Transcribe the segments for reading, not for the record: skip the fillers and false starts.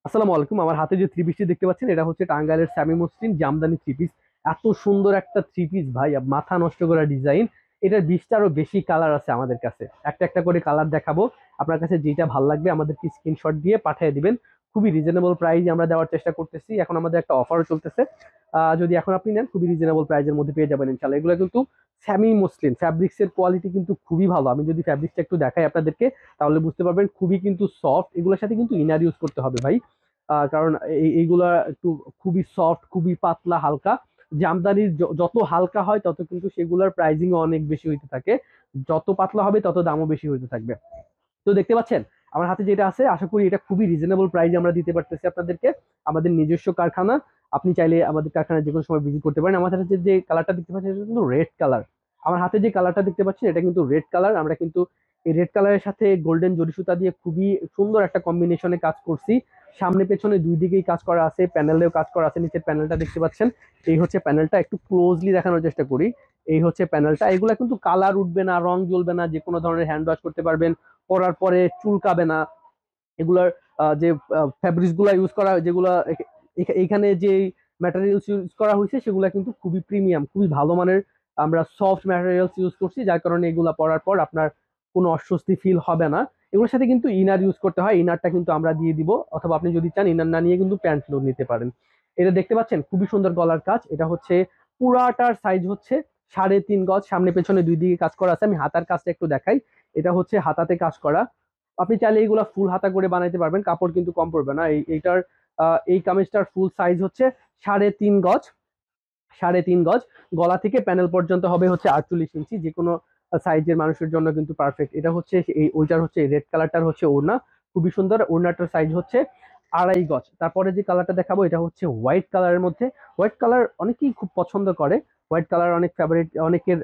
আসসালামু আলাইকুম। আমার হাতে যে থ্রি পিসটি দেখতে পাচ্ছেন এটা হচ্ছে টাঙ্গাইলের স্যামি মসলিন জামদানি থ্রি পিস। এত সুন্দর একটা থ্রি পিস ভাই, মাথা নষ্ট করা ডিজাইন। এটার 20টারও বেশি কালার আছে আমাদের কাছে। একটা একটা করে কালার দেখাবো। আপনার কাছে যেটা ভালো লাগবে আমাদেরকে স্ক্রিনশট দিয়ে পাঠিয়ে দিবেন। খুবই রিজনেবল প্রাইসে আমরা দেওয়ার চেষ্টা করতেছি। এখন আমাদের একটা অফারও চলতেছে। যদি এখন আপনি নেন খুবই রিজনেবল প্রাইসের মধ্যে পেয়ে যাবেন ইনশাল্লাহ। এগুলো কিন্তু স্যামি মসলিন ফ্যাব্রিক্স এর কোয়ালিটি কিন্তু খুবই ভালো। আমি যদি ফ্যাব্রিক্সটা একটু দেখাই আপনাদেরকে তাহলে বুঝতে পারবেন খুবই কিন্তু সফট। এগুলোর সাথে কিন্তু ইনার ইউজ করতে হবে ভাই। কারণ এইগুলা একটু খুবই সফট, খুবই পাতলা, হালকা। জামদানির যত হালকা হয় তত কিন্তু সেগুলোর প্রাইসিং অনেক বেশি হইতে থাকে। যত পাতলা হবে তত দামও বেশি হইতে থাকবে। তো দেখতে পাচ্ছেন আমার হাতে যেটা আছে, আশা করি এটা খুবই রিজনেবল প্রাইসে আমরা দিতে পারতেছি আপনাদেরকে। আমাদের নিজস্ব কারখানা। আপনি চাইলে আমাদের কারখানায় যে কোনো সময় ভিজিট করতে পারেন। আমার হাতে যে কালারটা দেখতে পাচ্ছেন এটা কিন্তু রেড কালার। আমার হাতে যে কালারটা দেখতে পাচ্ছেন এটা কিন্তু রেড কালার। আমরা কিন্তু এই রেড কালারের সাথে গোল্ডেন জরি সুতা দিয়ে খুবই সুন্দর একটা কম্বিনেশনে কাজ করছি। সামনে পেছনে দুই দিকেই কাজ করা আছে, প্যানেলেও কাজ করা আছে। নিচের প্যানেলটা দেখতে পাচ্ছেন। এই হচ্ছে প্যানেলটা, একটু ক্লোজলি দেখানোর চেষ্টা করি। এই হচ্ছে প্যানেলটা। এগুলা কিন্তু কালার উঠবে না, রং জ্বলবে না, যে কোনো ধরনের হ্যান্ড ওয়াশ করতে পারবেন। পরার পরে চুলকাবে না। এগুলার যে ফ্যাব্রিক্স গুলা ইউজ করা, যেগুলা এইখানে যে ম্যাটেরিয়ালস ইউজ করা হয়েছে সেগুলা কিন্তু খুবই প্রিমিয়াম, খুবই ভালো মানের। আমরা সফট ম্যাটেরিয়ালস ইউজ করছি, যার কারণে এগুলা পরার পর আপনার কোনো অস্বস্তি ফিল হবে না। এগুলোর সাথে কিন্তু ইনার ইউজ করতে হয়। ইনারটা কিন্তু আমরা দিয়ে দিব, অথবা আপনি যদি চান ইনার না নিয়ে কিন্তু প্যান্ট নিতে পারেন। এটা দেখতে পাচ্ছেন খুবই সুন্দর গলার কাজ। এটা হচ্ছে পুরাটার সাইজ হচ্ছে 3.5 গজ। সামনে পেছনে দুই দিকে কাজ করা আছে। আমি হাতার কাজটা একটু দেখাই। এটা হচ্ছে হাতাতে কাজ করা। আপনি চাইলে এইগুলা ফুল হাতা করে বানাইতে পারবেন, কাপড় কিন্তু কম পড়বে না। এইটার এই কামিজটার ফুল সাইজ হচ্ছে 3.5 গজ। 3.5 গজ। গলা থেকে প্যানেল পর্যন্ত হবে হচ্ছে 48 ইঞ্চি। যে কোনো সাইজের মানুষের জন্য কিন্তু পারফেক্ট। এটা হচ্ছে এই ওইটার হচ্ছে রেড কালারটার হচ্ছে ওড়না। খুবই সুন্দর। ওড়নাটার সাইজ হচ্ছে 2.5 গজ। তারপরে যে কালারটা দেখাবো এটা হচ্ছে হোয়াইট কালারের মধ্যে। হোয়াইট কালার অনেকেই খুব পছন্দ করে। হোয়াইট কালার অনেক ফেভারিট, অনেকের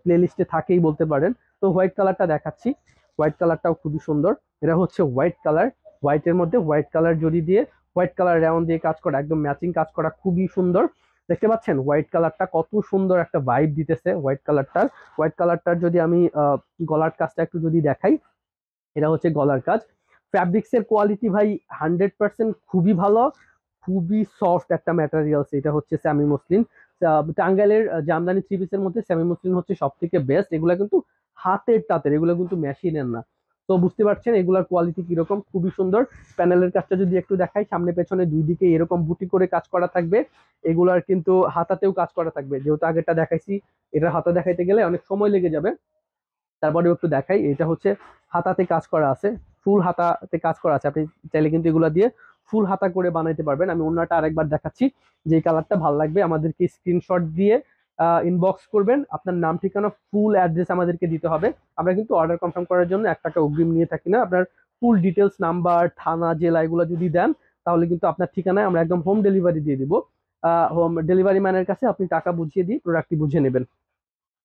প্লে লিস্টে থাকেই বলতে পারেন। তো হোয়াইট কালারটা দেখাচ্ছি। হোয়াইট কালারটাও খুবই সুন্দর। এটা হচ্ছে হোয়াইট কালার। হোয়াইটের মধ্যে হোয়াইট কালার জড়ি দিয়ে, হোয়াইট কালার রাউন্ড দিয়ে কাজ করা, একদম ম্যাচিং কাজ করা, খুবই সুন্দর। দেখতে পাচ্ছেন হোয়াইট কালারটা কত সুন্দর একটা ভাইব দিতেছে হোয়াইট কালারটার। হোয়াইট কালারটার যদি আমি গলার কাজটা একটু যদি দেখাই, এটা হচ্ছে গলার কাজ। ফ্যাব্রিক্স এর কোয়ালিটি ভাই 100% খুবই ভালো। খুবই সফট একটা ম্যাটেরিয়ালস। এটা হচ্ছে সেমি মসলিন। টাঙ্গাইলের জামদানি থ্রি পিসের মধ্যে সেমি মসলিন হচ্ছে সব থেকে বেস্ট। এগুলা কিন্তু হাতের তাঁতের, এগুলো কিন্তু মেশিনের না। তো বুঝতে পারছেন এগুলার কোয়ালিটি কিরকম, খুবই সুন্দর। প্যানেলের কাজটা যদি একটু দেখাই, সামনে পেছনে দুই দিকে এরকম বুটি করে কাজ করা থাকবে। এগুলার কিন্তু হাতাতেও কাজ করা থাকবে। যেহেতু আগেরটা দেখাইছি, এটা হাতা দেখাইতে গেলে অনেক সময় লেগে যাবে। তারপরেও একটু দেখাই। এটা হচ্ছে হাতাতে কাজ করা আছে, ফুল হাতাতে কাজ করা আছে। আপনি চাইলে কিন্তু এগুলা দিয়ে ফুল হাতা করে বানাইতে পারবেন। আমি অন্যটা আরেকবার দেখাচ্ছি। যে কালারটা ভালো লাগবে আমাদেরকে স্ক্রিনশট দিয়ে ইনবক্স করবেন। আপনার নাম, ঠিকানা, ফুল অ্যাড্রেস আমাদেরকে দিতে হবে। আমরা কিন্তু অর্ডার কনফার্ম করার জন্য 1 টাকা অগ্রিম নিয়ে থাকি না। আপনার ফুল ডিটেলস, নাম্বার, থানা, জেলা এগুলো যদি দেন তাহলে কিন্তু আপনার ঠিকানায় আমরা একদম হোম ডেলিভারি দিয়ে দিব। হোম ডেলিভারি ম্যানের কাছে আপনি টাকা বুঝিয়ে দিয়ে প্রোডাক্টটি বুঝে নেবেন।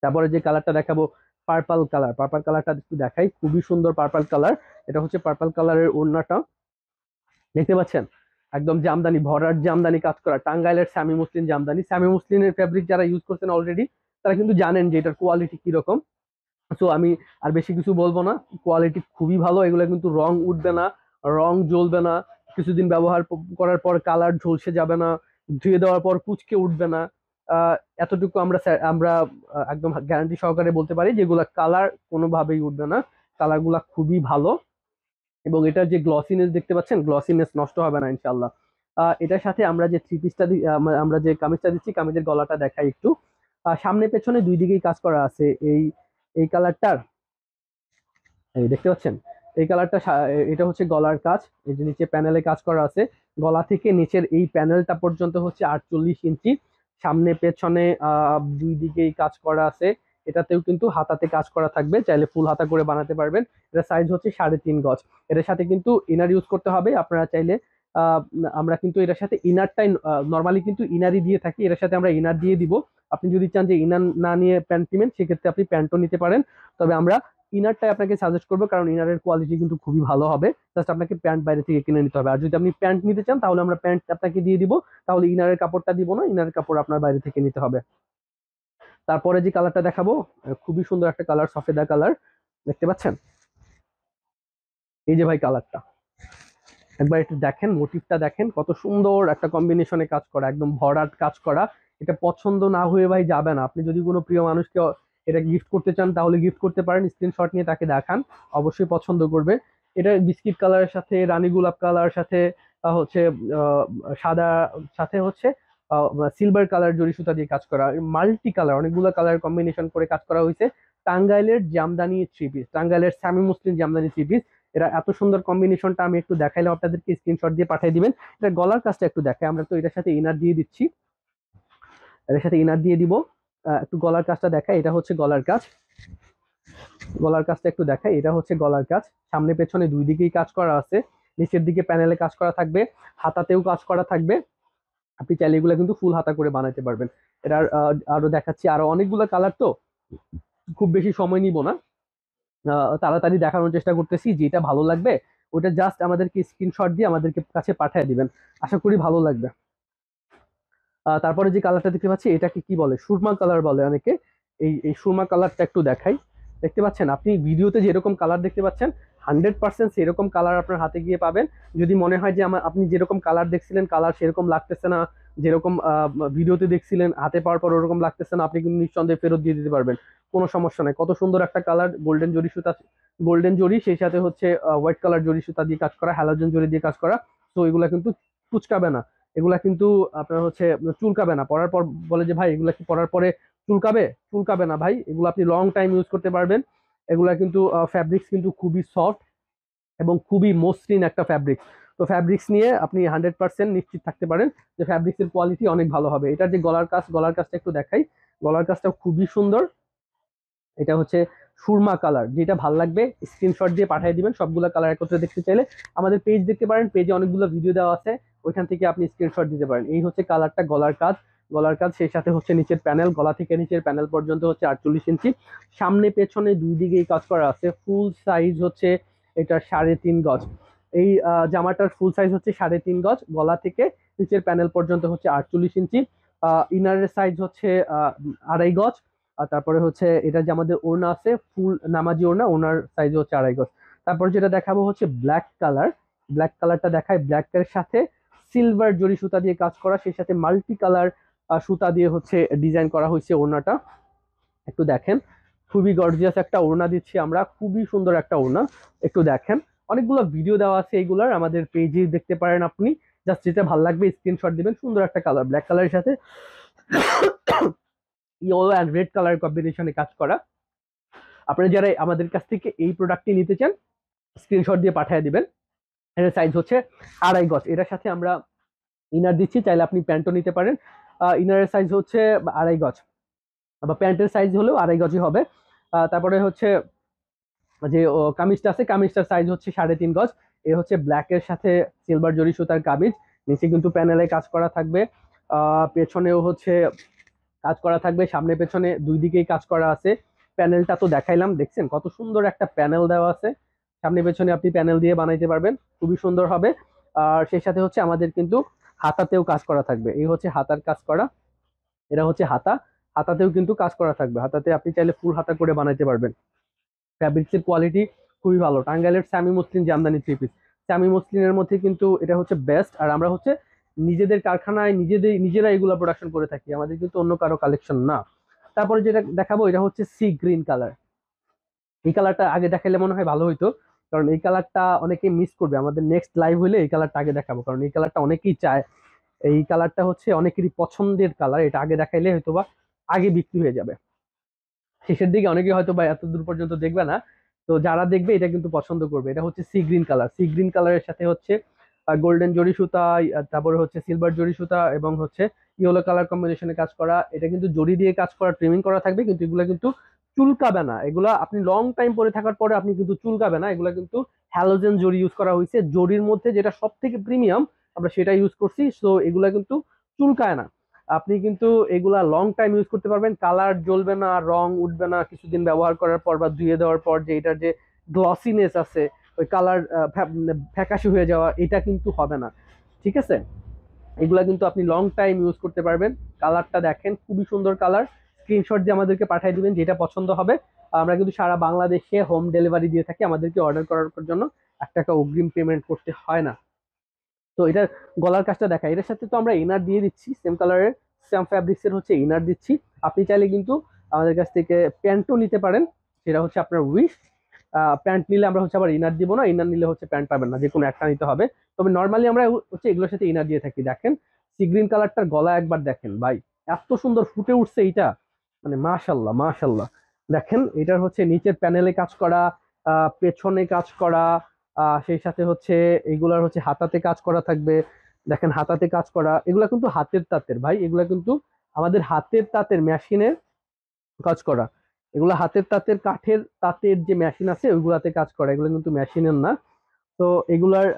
তারপরে যে কালারটা দেখাবো পার্পল কালার। পার্পল কালারটা একটু দেখাই, খুবই সুন্দর পার্পল কালার। এটা হচ্ছে পার্পল কালারের ওড়নাটা। দেখতে পাচ্ছেন একদম জামদানি, ভরাট জামদানি কাজ করা, টাঙ্গাইলের স্যামি মুসলিন জামদানি। স্যামি মুসলিনের ফেব্রিক যারা ইউজ করছেন অলরেডি তারা কিন্তু জানেন যে এটার কোয়ালিটি কিরকম। তো আমি আর বেশি কিছু বলবো না। কোয়ালিটি খুবই ভালো। এগুলো কিন্তু রং উঠবে না, রং জ্বলবে না। কিছুদিন ব্যবহার করার পর কালার ঝলসে যাবে না। ধুয়ে দেওয়ার পর কুচকে উঠবে না। এতটুকু আমরা একদম গ্যারান্টি সহকারে বলতে পারি যেগুলা কালার কোনোভাবেই উঠবে না। কালার গুলা খুবই ভালো। এবং এটার যে গ্লসিনেস দেখতে পাচ্ছেন, গ্লসিনেস নষ্ট হবে না ইনশাল্লাহ। এটার সাথে আমরা যে থ্রি পিসটা আমরা যে কামিজটা দিচ্ছি, কামিজের গলাটা দেখাই একটু। সামনে পেছনে দুই দিকেই কাজ করা আছে। এই এই কালারটার, এই দেখতে পাচ্ছেন এই কালারটা, এটা হচ্ছে গলার কাজ। এই যে নিচে প্যানেলে কাজ করা আছে। গলা থেকে নিচের এই প্যানেলটা পর্যন্ত হচ্ছে 48 ইঞ্চি। সামনে পেছনে দুই দিকেই কাজ করা আছে। এটাতেও কিন্তু হাতাতে কাজ করা থাকবে, চাইলে ফুল হাতা করে বানাতে পারবেন। এটা সাইজ হচ্ছে 3.5 গজ। এটার সাথে কিন্তু ইনার ইউজ করতে হবে। আপনারা চাইলে আহ আমরা কিন্তু এটার সাথে ইনারটাই নর্মালি কিন্তু ইনারই দিয়ে থাকি, এটার সাথে আমরা ইনার দিয়ে দিব। আপনি যদি চান যে ইনার না নিয়ে প্যান্ট নেবেন সেক্ষেত্রে আপনি প্যান্টও নিতে পারেন। তবে আমরা ইনারটাই আপনাকে সাজেস্ট করবো, কারণ ইনারের কোয়ালিটি কিন্তু খুবই ভালো হবে। জাস্ট আপনাকে প্যান্ট বাইরে থেকে কিনে নিতে হবে। আর যদি আপনি প্যান্ট নিতে চান তাহলে আমরা প্যান্ট আপনাকে দিয়ে দিব। তাহলে ইনারের কাপড়টা দিব না, ইনারের কাপড় আপনার বাইরে থেকে নিতে হবে। তারপরে যে কালারটা দেখাবো, খুবই সুন্দর একটা কালার, সফেদা কালার। দেখতে পাচ্ছেন এই যে ভাই কালারটা, একবার একটু দেখেন, মোটিভটা দেখেন, কত সুন্দর একটা কম্বিনেশনে কাজ করা, একদম ভরাট কাজ করা। এটা পছন্দ না হয়ে ভাই যাবে না। আপনি যদি কোনো প্রিয় মানুষকে এটা গিফট করতে চান তাহলে গিফট করতে পারেন, স্ক্রিনশট নিয়ে তাকে দেখান, অবশ্যই পছন্দ করবে। এটা বিস্কিট কালারের সাথে রানী গোলাপ কালারের সাথে হচ্ছে আহ, সাদা সাথে হচ্ছে সিলভার কালার জরি সুতা দিয়ে কাজ করা, মাল্টি কালার অনেকগুলো কালার কম্বিনেশন করে কাজ করা হয়েছে। টাঙ্গাইলের জামদানি থ্রি পিস, টাঙ্গাইলের স্যামি মুসলিম জামদানি থ্রি পিস। এটা এত সুন্দর কম্বিনেশনটা আমি একটু দেখাইলাম আপনাদেরকে, স্ক্রিনশট দিয়ে পাঠিয়ে দিবেন। এটা গলার কাজটা একটু দেখাই, আমরা তো এটার সাথে ইনার দিয়ে দিচ্ছি, এটার সাথে ইনার দিয়ে দিব। একটু গলার কাজটা দেখাই, এটা হচ্ছে গলার কাজ, গলার কাজটা একটু দেখাই, এটা হচ্ছে গলার কাজ। সামনে পেছনে দুই দিকেই কাজ করা আছে, নিচের দিকে প্যানেলে কাজ করা থাকবে, হাতাতেও কাজ করা থাকবে। আপনি চাইলে এগুলো কিন্তু ফুল হাতা করে বানাতে পারবেন। এটার আরো দেখাচ্ছি, আরো অনেকগুলো কালার, তো খুব বেশি সময় নিব না, তাড়াতাড়ি দেখানোর চেষ্টা করতেছি। যেটা ভালো লাগবে ওটা জাস্ট আমাদেরকে স্ক্রিনশট দিয়ে আমাদেরকে কাছে পাঠিয়ে দিবেন, আশা করি ভালো লাগবে। তারপরে যে কালারটা দেখতে পাচ্ছি এটাকে কি বলে, সুরমা কালার বলে অনেকে। এই সুরমা কালারটা একটু দেখাই। দেখতে পাচ্ছেন আপনি ভিডিওতে যেরকম কালার দেখতে পাচ্ছেন 100% সেরকম কালার আপনার হাতে গিয়ে পাবেন। যদি মনে হয় যে আপনি যেরকম কালার দেখছিলেন কালার সেরকম লাগতেছে না, যেরকম ভিডিওতে দেখছিলেন হাতে পাওয়ার পর ওরকম লাগতেছে না, আপনি কিন্তু নিঃসন্দেহে ফেরত দিয়ে দিতে পারবেন, কোনো সমস্যা নাই। কত সুন্দর একটা কালার, গোল্ডেন জরি সুতা, গোল্ডেন জরি সেই সাথে হচ্ছে হোয়াইট কালার জরি সুতা দিয়ে কাজ করা, হ্যালোজেন জরি দিয়ে কাজ করা। তো এগুলা কিন্তু কুচকাবে না, এগুলা কিন্তু আপনার হচ্ছে চুলকাবে না। পরার পর বলে যে ভাই এগুলা কি পরার পরে চুলকাবে, চুলকাবে না ভাই, এগুলো আপনি লং টাইম ইউজ করতে পারবেন। এগুলা কিন্তু ফ্যাব্রিক্স কিন্তু খুবই সফট এবং খুবই মসৃণ একটা ফ্যাব্রিক্স। তো ফ্যাব্রিক্স নিয়ে আপনি 100% নিশ্চিত থাকতে পারেন যে ফ্যাব্রিক্সের কোয়ালিটি অনেক ভালো হবে। এটার যে গলার কাজ, গলার কাজটা একটু দেখাই, গলার কাজটা খুবই সুন্দর। এটা হচ্ছে সুরমা কালার, যেটা ভালো লাগবে স্ক্রিনশট দিয়ে পাঠিয়ে দিবেন। সবগুলো কালার একত্রে দেখতে চাইলে আমাদের পেজ দেখতে পারেন, পেজে অনেকগুলো ভিডিও দেওয়া আছে, ওইখান থেকে আপনি স্ক্রিনশট দিতে পারেন। এই হচ্ছে কালারটা, গলার কাজ, গলার কাজ সেই সাথে হচ্ছে নিচের প্যানেল, গলা থেকে নিচের প্যানেল পর্যন্ত হচ্ছে 48 ইঞ্চি। সামনে পেছনে দুই দিকেই কাজ করা আছে। ফুল সাইজ হচ্ছে এটা 3.5 গজ। এই জামাটার ফুল সাইজ হচ্ছে 3.5 গজ, গলা থেকে নিচের প্যানেল পর্যন্ত হচ্ছে 48 ইঞ্চি। ইনারের সাইজ হচ্ছে 2.5 গজ। আর তারপরে হচ্ছে এটা যে আমাদের ওড়না আছে ফুল নামাজি ওড়না, ওড়নার সাইজ হচ্ছে 2.5 গজ। তারপর যেটা দেখাবো হচ্ছে ব্ল্যাক কালার, ব্ল্যাক কালারটা দেখায়, ব্ল্যাক এর সাথে সিলভার জরি সুতা দিয়ে কাজ করা, সেই সাথে মাল্টি কালার সুতা দিয়ে হচ্ছে ডিজাইন করা হয়েছে ওড়নাটা। একটু দেখেন, খুবই গর্জিয়াস একটা ওড়না দিচ্ছি আমরা, খুবই সুন্দর একটা ওড়না। একটু দেখেন, অনেকগুলো ভিডিও দেওয়া আছে এইগুলার, আমাদের পেজে দেখতে পারেন আপনি। জাস্ট যেটা ভালো লাগবে স্ক্রিনশট দিবেন। সুন্দর একটা কালার, ব্ল্যাক কালারের সাথে ইয়েলো অ্যান্ড রেড কালার কম্বিনেশনে কাজ করা। আপনারা যারা আমাদের কাছ থেকে এই প্রোডাক্টটি নিতে চান স্ক্রিনশট দিয়ে পাঠিয়ে দিবেন। এর সাইজ হচ্ছে 2.5 গজ। এটার সাথে আমরা ইনার দিচ্ছি, চাইলে আপনি প্যান্টও নিতে পারেন। ইনারের সাইজ হচ্ছে 2.5 গজ, বা প্যান্টের সাইজ হলেও 2.5 গজই হবে। তারপরে হচ্ছে যে কামিজটা আছে, কামিজটার সাইজ হচ্ছে 3.5 গজ। এ হচ্ছে ব্ল্যাক এর সাথে সিলভার জরি সুতার কামিজ, নিচে কিন্তু প্যানেলে কাজ করা থাকবে, পেছনেও হচ্ছে কাজ করা থাকবে, সামনে পেছনে দুই দিকেই কাজ করা আছে। প্যানেলটা তো দেখাইলাম, দেখছেন কত সুন্দর একটা প্যানেল দেওয়া আছে, সামনে পেছনে আপনি প্যানেল দিয়ে বানাইতে পারবেন, খুবই সুন্দর হবে। আর সেই সাথে হচ্ছে আমাদের কিন্তু হাতাতেও কাজ করা থাকবে, এই হচ্ছে হাতার কাজ করা, এটা হচ্ছে হাতা, হাতাতেও কিন্তু কাজ করা থাকবে, হাতাতে আপনি চাইলে ফুল হাতা করে বানাইতে পারবেন। ফ্যাব্রিক্সের কোয়ালিটি খুবই ভালো। টাঙ্গাইলের স্যামি মসলিন জামদানি থ্রি পিস, স্যামি মসলিনের মধ্যে কিন্তু এটা হচ্ছে বেস্ট। আর আমরা হচ্ছে নিজেদের কারখানায় নিজেরা এগুলা প্রোডাকশন করে থাকি, আমাদের কিন্তু অন্য কারো কালেকশন না। তারপরে যেটা দেখাবো এটা হচ্ছে সি গ্রিন কালার। এই কালারটা আগে দেখাইলে মনে হয় ভালো হইতো, কারণ এই কালারটা অনেকে মিস করবে। আমাদের নেক্সট লাইভ হলে এই কালারটা আগে দেখাবো, কারণ এই কালারটা অনেকেই চায়। এই কালারটা হচ্ছে অনেকেরই পছন্দের কালার, এটা আগে দেখাইলে হয়তো বা আগে বিক্রি হয়ে যাবে। শেষের দিকে অনেকে হয়তো বা এত দূর পর্যন্ত দেখবে না, তো যারা দেখবে এটা কিন্তু পছন্দ করবে। এটা হচ্ছে sea green colour, sea green কালারের সাথে হচ্ছে গোল্ডেন জরি সুতা, তারপরে হচ্ছে সিলভার জরি সুতা এবং হচ্ছে ইয়েলো কালার কম্বিনেশনে কাজ করা। এটা কিন্তু জরি দিয়ে কাজ করা, ট্রিমিং করা থাকবে, কিন্তু এগুলো কিন্তু চুলকাবে না। এগুলা আপনি লং টাইম পরে থাকার পরে আপনি কিন্তু চুলকাবে না। এগুলো কিন্তু হ্যালোজেন জরি ইউজ করা হয়েছে, জরির মধ্যে যেটা সব থেকে প্রিমিয়াম আমরা সেটা ইউজ করছি, সো এগুলা কিন্তু চুলকায় না। আপনি কিন্তু এগুলা লং টাইম ইউজ করতে পারবেন, কালার জ্বলবে না, রং উঠবে না কিছুদিন ব্যবহার করার পর বা ধুয়ে দেওয়ার পর, যে এটার যে গ্লসিনেস আছে ওই কালার ফ্যাকাশি হয়ে যাওয়া, এটা কিন্তু হবে না, ঠিক আছে। এগুলা কিন্তু আপনি লং টাইম ইউজ করতে পারবেন। কালারটা দেখেন, খুবই সুন্দর কালার। স্ক্রিনশট দিয়ে আমাদেরকে পাঠিয়ে দিবেন যেটা পছন্দ হবে। আমরা কিন্তু সারা বাংলাদেশে হোম ডেলিভারি দিয়ে থাকি, আমাদেরকে অর্ডার করার জন্য 1 টাকা অগ্রিম পেমেন্ট করতে হয় না। তো এটা গলার কাজটা দেখা, এটার সাথে তো আমরা ইনার দিয়ে দিচ্ছি সেম কালারের, সেম ফ্যাব্রিক্স এর হচ্ছে ইনার দিচ্ছি। আপনি চাইলে কিন্তু আমাদের কাছ থেকে প্যান্টও নিতে পারেন, সেটা হচ্ছে আপনার উইশ। প্যান্ট নিলে আমরা হচ্ছে আবার ইনার দিব না, ইনার নিলে হচ্ছে প্যান্ট পাবেন না, যে কোনো একটা নিতে হবে। তবে নর্মালি আমরা হচ্ছে এগুলোর সাথে ইনার দিয়ে থাকি। দেখেন সি গ্রিন কালারটার গলা একবার দেখেন ভাই, এত সুন্দর ফুটে উঠছে এইটা, মানে মাশাল্লাহ মাশাল্লাহ। দেখেন এটার হচ্ছে নিচের প্যানেলে কাজ করা, পেছনে কাজ করা, সেই সাথে হচ্ছে এগুলার হচ্ছে হাতাতে কাজ করা থাকবে। দেখেন হাতাতে কাজ করা, এগুলা কিন্তু হাতের তাঁতের ভাই, এগুলা কিন্তু আমাদের হাতের তাঁতের মেশিনের কাজ করা। এগুলো হাতের তাঁতের কাঠের তাঁতের যে মেশিন আছে ওইগুলাতে কাজ করা, এগুলো কিন্তু মেশিনের না। তো এগুলার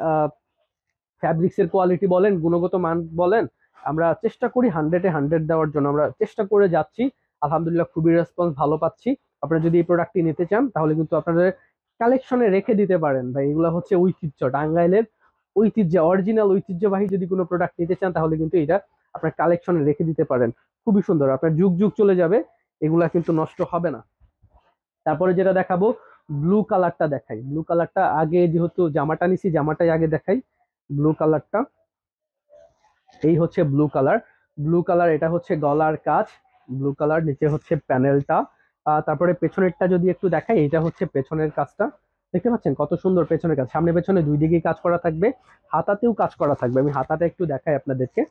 ফ্যাব্রিক্স এর কোয়ালিটি বলেন, গুণগত মান বলেন, আমরা চেষ্টা করি 100-এ 100 দেওয়ার জন্য, আমরা চেষ্টা করে যাচ্ছি। আলহামদুলিল্লাহ খুবই রেসপন্স ভালো পাচ্ছি। আপনারা যদি এই প্রোডাক্টটি নিতে চান তাহলে কিন্তু আপনাদের কালেকশনে রেখে দিতে পারেন ভাই। এগুলো হচ্ছে ঐতিহ্য, টাঙ্গাইলের ঐতিহ্য, অরিজিনাল ঐতিহ্যবাহী যদি কোনো প্রোডাক্ট নিতে চান তাহলে কিন্তু এটা আপনার কালেকশনে রেখে দিতে পারেন। খুবই সুন্দর, আপনার যুগ যুগ চলে যাবে, এগুলা কিন্তু নষ্ট হবে না। তারপরে যেটা দেখাবো, ব্লু কালারটা দেখাই। ব্লু কালারটা আগে, যেহেতু জামাটা নিছি জামাটাই আগে দেখাই। ব্লু কালারটা, এই হচ্ছে ব্লু কালার। ব্লু কালার, এটা হচ্ছে গলার কাজ ব্লু কালার, নিচে হচ্ছে প্যানেলটা। তারপরে পেছনেরটা যদি একটু দেখাই, এটা হচ্ছে পেছনের কাজটা। দেখতে পাচ্ছেন কত সুন্দর পেছনের কাজ, সামনে পেছনে দুই দিকেই কাজ করা থাকবে, হাতাতেও কাজ করা থাকবে। আমি হাতাটা একটু দেখাই আপনাদেরকে।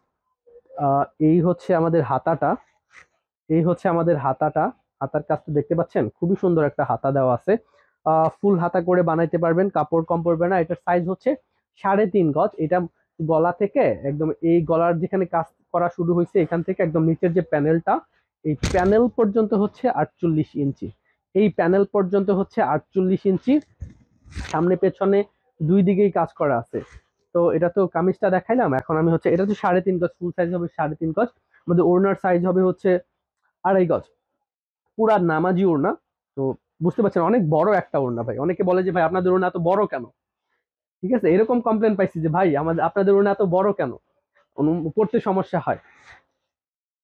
এই হচ্ছে আমাদের হাতাটা, এই হচ্ছে আমাদের হাতাটা। হাতার কাজটা দেখতে পাচ্ছেন, খুবই সুন্দর একটা হাতা দেওয়া আছে। ফুল হাতা করে বানাইতে পারবেন, কাপড় কম পড়বে না। এটার সাইজ হচ্ছে 3.5 গজ। এটা গলা থেকে একদম এই গলার যেখানে কাজ করা শুরু হয়েছে এখান থেকে একদম নিচের যে প্যানেলটা, এই প্যানেল পর্যন্ত হচ্ছে 48 ইঞ্চি। এই প্যানেল পর্যন্ত হচ্ছে 48 ইঞ্চি, সামনে পেছনে দুই দিকেই কাজ করা আছে। তো এটা তো কামিজটা দেখাইলাম, এখন আমি হচ্ছে, এটা তো 3.5 গজ, ফুল সাইজ হবে 3.5 গজ। আমাদের ওড়নার সাইজ হবে হচ্ছে 2.5 গজ, পুরা নামাজি ওড়না। তো বুঝতে পারছেন অনেক বড় একটা ওড়না ভাই। অনেকে বলে যে ভাই আপনাদের ওড়না এত বড় কেন, ঠিক আছে, এরকম কমপ্লেন পাইছি যে ভাই আমাদের আপনাদের ওড়না এত বড় কেন, পড়তে সমস্যা হয়।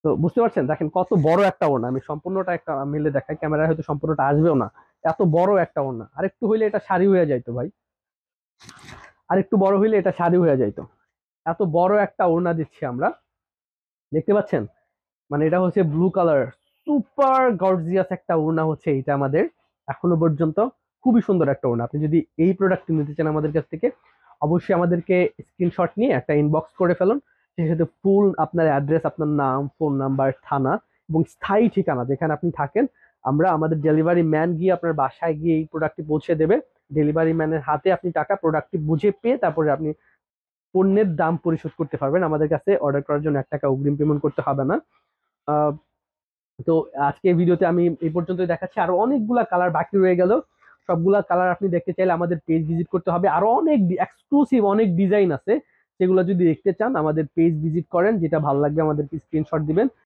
তো বুঝতে পারছেন দেখেন কত বড় একটা ওড়না, আমি সম্পূর্ণটা একটা মিলে দেখাই, ক্যামেরায় হয়তো সম্পূর্ণটা আসবেও না। এত বড় একটা ওড়না, আরেকটু হইলে এটা শাড়ি হয়ে যাইতো ভাই, আরেকটু বড় হইলে এটা শাড়ি হয়ে যাইতো। এত বড় একটা ওড়না দিচ্ছি আমরা, দেখতে পাচ্ছেন। মানে এটা হচ্ছে ব্লু কালার, সুপার গর্জিয়াস একটা ওড়না হচ্ছে এইটা আমাদের, এখনো পর্যন্ত খুবই সুন্দর একটা ওড়না। আপনি যদি এই প্রোডাক্টটি নিতে চান আমাদের কাছ থেকে, অবশ্যই আমাদেরকে স্ক্রিনশট নিয়ে একটা ইনবক্স করে ফেলুন। সেই সাথে ফুল আপনার অ্যাড্রেস, আপনার নাম, ফোন নাম্বার, থানা এবং স্থায়ী ঠিকানা যেখানে আপনি থাকেন, আমরা আমাদের ডেলিভারি ম্যান গিয়ে আপনার বাসায় গিয়ে এই প্রোডাক্টটি পৌঁছে দেবে। ডেলিভারি ম্যানের হাতে আপনি টাকা প্রোডাক্টটি বুঝে পেয়ে তারপরে আপনি পণ্যের দাম পরিশোধ করতে পারবেন। আমাদের কাছে অর্ডার করার জন্য 1 টাকা অগ্রিম পেমেন্ট করতে হবে না। আহ, তো আজকে ভিডিওতে আমি এই পর্যন্তই দেখাচ্ছি, আরো অনেকগুলা কালার বাকি রয়ে গেল। সবগুলা কালার আপনি দেখতে চাইলে আমাদের পেজ ভিজিট করতে হবে, আরো অনেক এক্সক্লুসিভ অনেক ডিজাইন আছে, সেগুলো যদি দেখতে চান আমাদের পেজ ভিজিট করেন, যেটা ভালো লাগবে আমাদেরকে স্ক্রিনশট দিবেন।